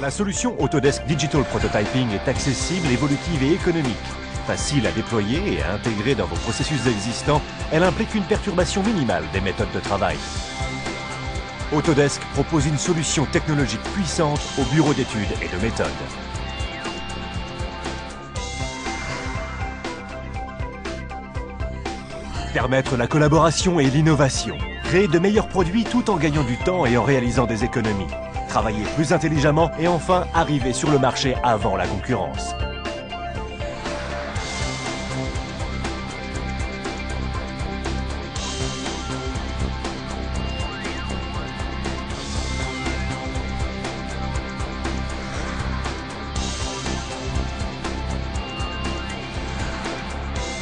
La solution Autodesk Digital Prototyping est accessible, évolutive et économique. Facile à déployer et à intégrer dans vos processus existants, elle implique une perturbation minimale des méthodes de travail. Autodesk propose une solution technologique puissante aux bureaux d'études et de méthodes. Permettre la collaboration et l'innovation. Créer de meilleurs produits tout en gagnant du temps et en réalisant des économies. Travailler plus intelligemment et enfin arriver sur le marché avant la concurrence.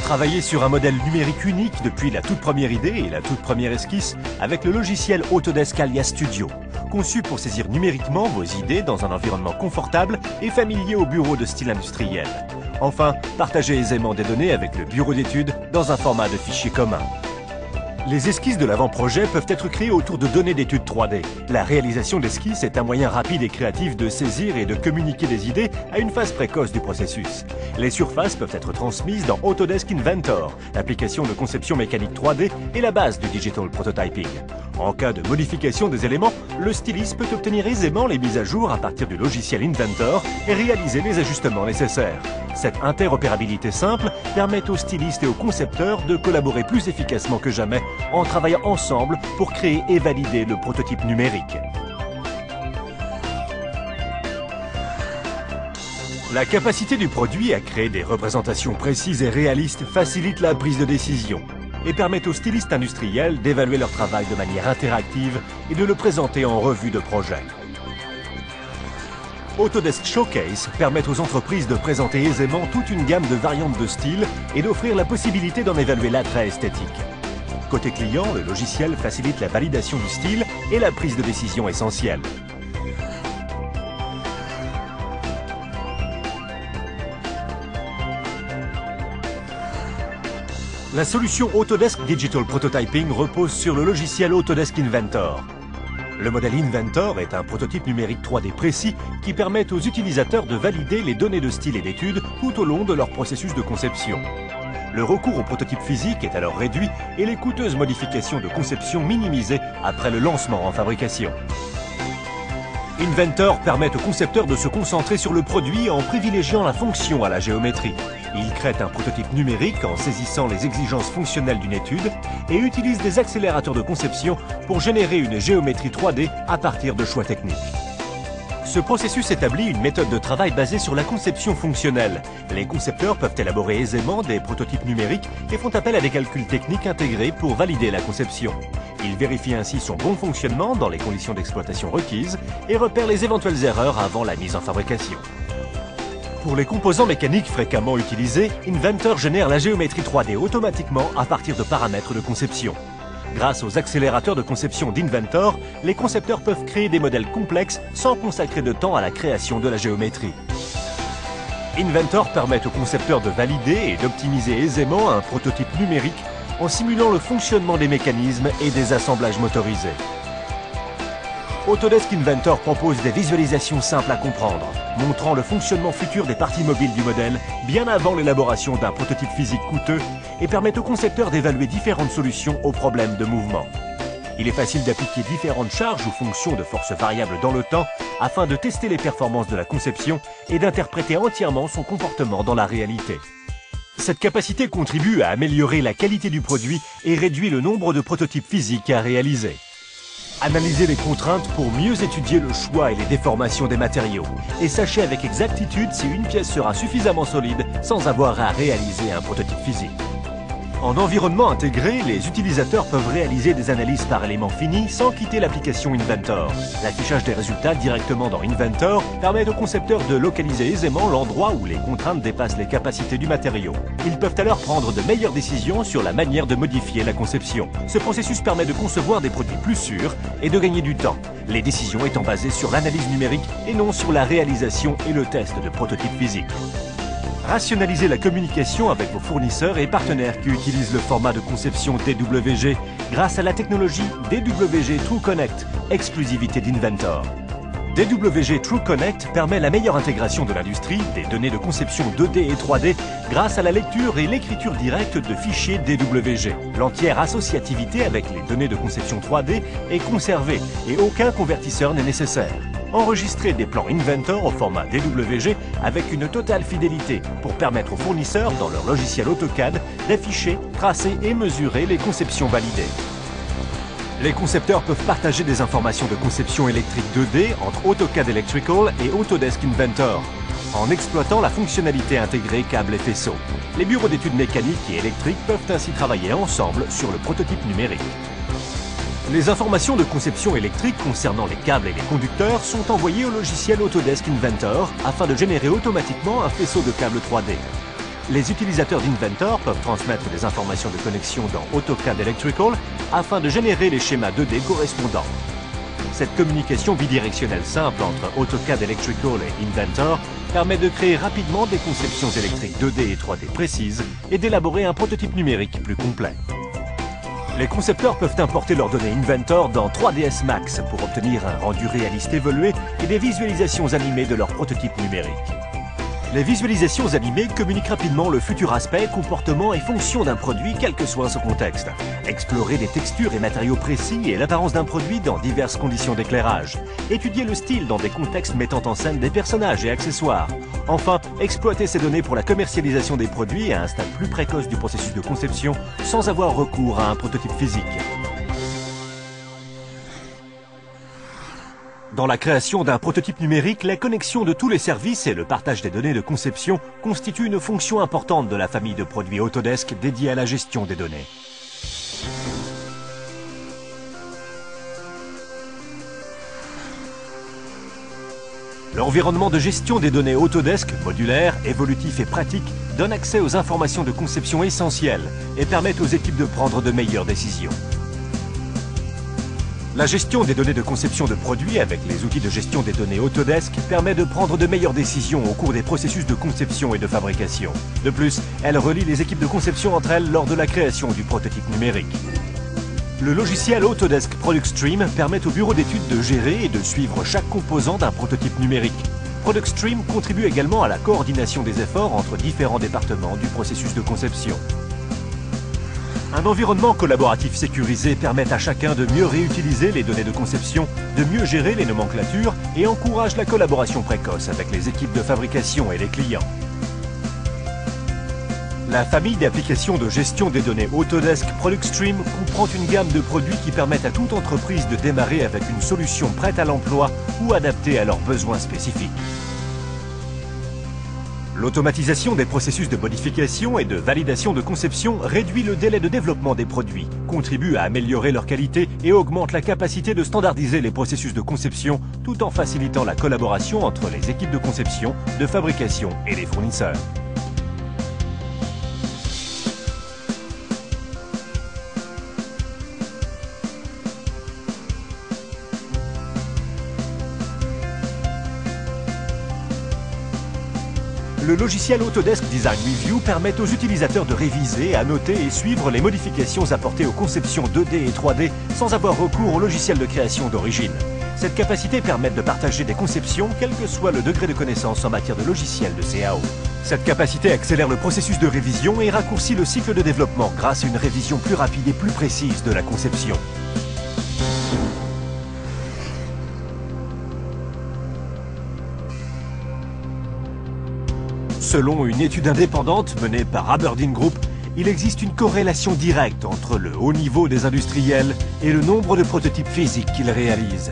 Travailler sur un modèle numérique unique depuis la toute première idée et la toute première esquisse avec le logiciel Autodesk Alia Studio, conçu pour saisir numériquement vos idées dans un environnement confortable et familier au bureau de style industriel. Enfin, partagez aisément des données avec le bureau d'études dans un format de fichier commun. Les esquisses de l'avant-projet peuvent être créées autour de données d'études 3D. La réalisation d'esquisses est un moyen rapide et créatif de saisir et de communiquer des idées à une phase précoce du processus. Les surfaces peuvent être transmises dans Autodesk Inventor, l'application de conception mécanique 3D et la base du Digital Prototyping. En cas de modification des éléments, le styliste peut obtenir aisément les mises à jour à partir du logiciel Inventor et réaliser les ajustements nécessaires. Cette interopérabilité simple permet aux stylistes et aux concepteurs de collaborer plus efficacement que jamais en travaillant ensemble pour créer et valider le prototype numérique. La capacité du produit à créer des représentations précises et réalistes facilite la prise de décision et permet aux stylistes industriels d'évaluer leur travail de manière interactive et de le présenter en revue de projet. Autodesk Showcase permet aux entreprises de présenter aisément toute une gamme de variantes de styles et d'offrir la possibilité d'en évaluer l'attrait esthétique. Côté client, le logiciel facilite la validation du style et la prise de décision essentielle. La solution Autodesk Digital Prototyping repose sur le logiciel Autodesk Inventor. Le modèle Inventor est un prototype numérique 3D précis qui permet aux utilisateurs de valider les données de style et d'études tout au long de leur processus de conception. Le recours au prototype physique est alors réduit et les coûteuses modifications de conception minimisées après le lancement en fabrication. Inventor permet aux concepteurs de se concentrer sur le produit en privilégiant la fonction à la géométrie. Il crée un prototype numérique en saisissant les exigences fonctionnelles d'une étude et utilise des accélérateurs de conception pour générer une géométrie 3D à partir de choix techniques. Ce processus établit une méthode de travail basée sur la conception fonctionnelle. Les concepteurs peuvent élaborer aisément des prototypes numériques et font appel à des calculs techniques intégrés pour valider la conception. Ils vérifient ainsi son bon fonctionnement dans les conditions d'exploitation requises et repèrent les éventuelles erreurs avant la mise en fabrication. Pour les composants mécaniques fréquemment utilisés, Inventor génère la géométrie 3D automatiquement à partir de paramètres de conception. Grâce aux accélérateurs de conception d'Inventor, les concepteurs peuvent créer des modèles complexes sans consacrer de temps à la création de la géométrie. Inventor permet aux concepteurs de valider et d'optimiser aisément un prototype numérique en simulant le fonctionnement des mécanismes et des assemblages motorisés. Autodesk Inventor propose des visualisations simples à comprendre, montrant le fonctionnement futur des parties mobiles du modèle bien avant l'élaboration d'un prototype physique coûteux et permet aux concepteurs d'évaluer différentes solutions aux problèmes de mouvement. Il est facile d'appliquer différentes charges ou fonctions de force variable dans le temps afin de tester les performances de la conception et d'interpréter entièrement son comportement dans la réalité. Cette capacité contribue à améliorer la qualité du produit et réduit le nombre de prototypes physiques à réaliser. Analysez les contraintes pour mieux étudier le choix et les déformations des matériaux. Et sachez avec exactitude si une pièce sera suffisamment solide sans avoir à réaliser un prototype physique. En environnement intégré, les utilisateurs peuvent réaliser des analyses par éléments finis sans quitter l'application Inventor. L'affichage des résultats directement dans Inventor permet aux concepteurs de localiser aisément l'endroit où les contraintes dépassent les capacités du matériau. Ils peuvent alors prendre de meilleures décisions sur la manière de modifier la conception. Ce processus permet de concevoir des produits plus sûrs et de gagner du temps, les décisions étant basées sur l'analyse numérique et non sur la réalisation et le test de prototypes physiques. Rationalisez la communication avec vos fournisseurs et partenaires qui utilisent le format de conception DWG grâce à la technologie DWG TrueConnect, exclusivité d'Inventor. DWG TrueConnect permet la meilleure intégration de l'industrie des données de conception 2D et 3D grâce à la lecture et l'écriture directe de fichiers DWG. L'entière associativité avec les données de conception 3D est conservée et aucun convertisseur n'est nécessaire. Enregistrez des plans Inventor au format DWG avec une totale fidélité pour permettre aux fournisseurs, dans leur logiciel AutoCAD, d'afficher, tracer et mesurer les conceptions validées. Les concepteurs peuvent partager des informations de conception électrique 2D entre AutoCAD Electrical et Autodesk Inventor, en exploitant la fonctionnalité intégrée câble et faisceau. Les bureaux d'études mécaniques et électriques peuvent ainsi travailler ensemble sur le prototype numérique. Les informations de conception électrique concernant les câbles et les conducteurs sont envoyées au logiciel Autodesk Inventor afin de générer automatiquement un faisceau de câbles 3D. Les utilisateurs d'Inventor peuvent transmettre des informations de connexion dans AutoCAD Electrical afin de générer les schémas 2D correspondants. Cette communication bidirectionnelle simple entre AutoCAD Electrical et Inventor permet de créer rapidement des conceptions électriques 2D et 3D précises et d'élaborer un prototype numérique plus complet. Les concepteurs peuvent importer leurs données Inventor dans 3ds Max pour obtenir un rendu réaliste évolué et des visualisations animées de leur prototype numérique. Les visualisations animées communiquent rapidement le futur aspect, comportement et fonction d'un produit, quel que soit son contexte. Explorer des textures et matériaux précis et l'apparence d'un produit dans diverses conditions d'éclairage. Étudier le style dans des contextes mettant en scène des personnages et accessoires. Enfin, exploiter ces données pour la commercialisation des produits à un stade plus précoce du processus de conception sans avoir recours à un prototype physique. Dans la création d'un prototype numérique, la connexion de tous les services et le partage des données de conception constituent une fonction importante de la famille de produits Autodesk dédiée à la gestion des données. L'environnement de gestion des données Autodesk, modulaire, évolutif et pratique, donne accès aux informations de conception essentielles et permet aux équipes de prendre de meilleures décisions. La gestion des données de conception de produits avec les outils de gestion des données Autodesk permet de prendre de meilleures décisions au cours des processus de conception et de fabrication. De plus, elle relie les équipes de conception entre elles lors de la création du prototype numérique. Le logiciel Autodesk ProductStream permet au bureau d'études de gérer et de suivre chaque composant d'un prototype numérique. ProductStream contribue également à la coordination des efforts entre différents départements du processus de conception. Un environnement collaboratif sécurisé permet à chacun de mieux réutiliser les données de conception, de mieux gérer les nomenclatures et encourage la collaboration précoce avec les équipes de fabrication et les clients. La famille d'applications de gestion des données Autodesk ProductStream comprend une gamme de produits qui permettent à toute entreprise de démarrer avec une solution prête à l'emploi ou adaptée à leurs besoins spécifiques. L'automatisation des processus de modification et de validation de conception réduit le délai de développement des produits, contribue à améliorer leur qualité et augmente la capacité de standardiser les processus de conception tout en facilitant la collaboration entre les équipes de conception, de fabrication et les fournisseurs. Le logiciel Autodesk Design Review permet aux utilisateurs de réviser, annoter et suivre les modifications apportées aux conceptions 2D et 3D sans avoir recours au logiciel de création d'origine. Cette capacité permet de partager des conceptions quel que soit le degré de connaissance en matière de logiciel de CAO. Cette capacité accélère le processus de révision et raccourcit le cycle de développement grâce à une révision plus rapide et plus précise de la conception. Selon une étude indépendante menée par Aberdeen Group, il existe une corrélation directe entre le haut niveau des industriels et le nombre de prototypes physiques qu'ils réalisent.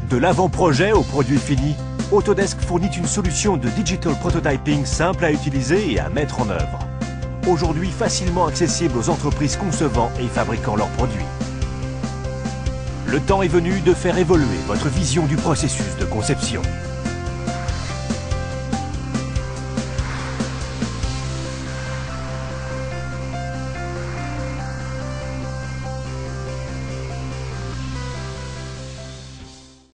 De l'avant-projet au produit fini, Autodesk fournit une solution de digital prototyping simple à utiliser et à mettre en œuvre. Aujourd'hui facilement accessible aux entreprises concevant et fabriquant leurs produits. Le temps est venu de faire évoluer votre vision du processus de conception.